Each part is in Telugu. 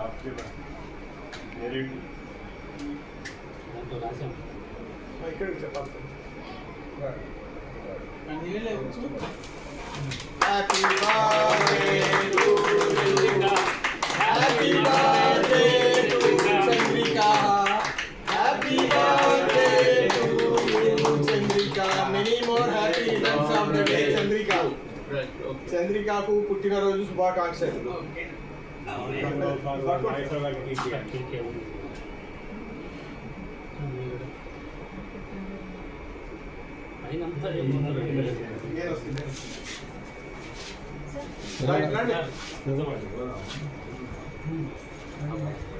Happy birthday to you. Happy birthday to Chandrika. Happy birthday to you, Chandrika. Many more happy returns of the day, Chandrika. Chandrika ku పుట్టినరోజు శుభాకాంక్షలు.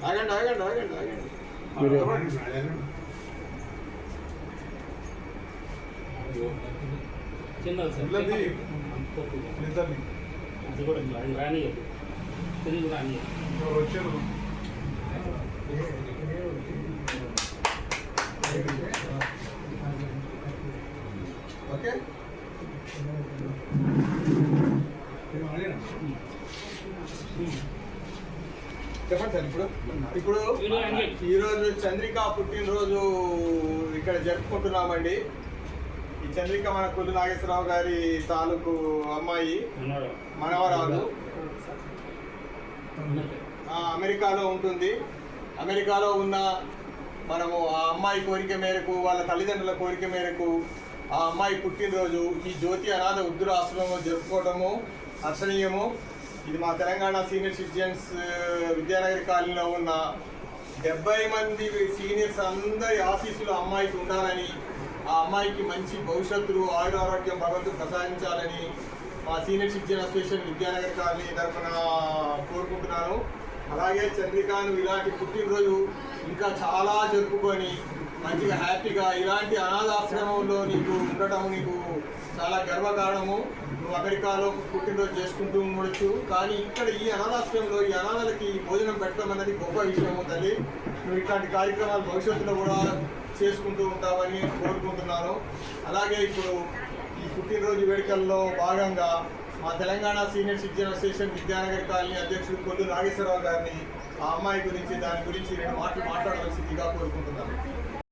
ఆగండి ఆగండి ఆగండి ఆగండి. చిన్నది సార్ అది కూడా రాని తిరిగి రాని వచ్చారు. ఓకే చెప్పండి సార్. ఇప్పుడు ఈరోజు చంద్రిక పుట్టినరోజు ఇక్కడ జరుపుకుంటున్నామండి. ఈ చంద్రిక మన కొల్లు నాగేశ్వరరావు గారి తాలూకు అమ్మాయి, మనవరాలు. అమెరికాలో ఉంటుంది. అమెరికాలో ఉన్న మనము ఆ అమ్మాయి కోరిక మేరకు, వాళ్ళ తల్లిదండ్రుల కోరిక మేరకు ఆ అమ్మాయి పుట్టినరోజు ఈ జ్యోతి అనాథ వృద్ధురాశ్రమంలో జరుపుకోవటము హర్షణీయము. ఇది మా తెలంగాణ సీనియర్ సిటిజన్స్ విద్యానగర్ కాలనీలో ఉన్న 70 మంది సీనియర్స్ అందరి ఆశీస్సులు అమ్మాయికి ఉండాలని, ఆ అమ్మాయికి మంచి భవిష్యత్తులు ఆయురారోగ్యం భగవంతుడు ప్రసాదించాలని మా senior citizen association Vidyanagar colony తరఫున కోరుకుంటున్నాను. అలాగే చంద్రికాను ఇలాంటి పుట్టినరోజు ఇంకా చాలా జరుపుకొని మంచిగా హ్యాపీగా ఇలాంటి అనాథాశ్రమంలో నీకు ఉండటం నీకు చాలా గర్వకారణము. నువ్వు అమెరికాలో పుట్టినరోజు చేసుకుంటూ ఉండొచ్చు, కానీ ఇక్కడ ఈ అనాథాశ్రమంలో ఈ అనాథలకి భోజనం పెట్టడం అనేది గొప్ప విషయము తల్లి. నువ్వు ఇట్లాంటి కార్యక్రమాలు భవిష్యత్తులో కూడా చేసుకుంటూ ఉంటావని కోరుకుంటున్నాను. అలాగే ఇప్పుడు ఈ పుట్టినరోజు వేడుకల్లో భాగంగా మా Telangana senior citizen association Vidyanagar colony అధ్యక్షుడు కొల్లు నాగేశ్వరరావు గారిని ఆ అమ్మాయి గురించి దాని గురించి 2 మాటలు మాట్లాడవలసిందిగా కోరుకుంటున్నాను.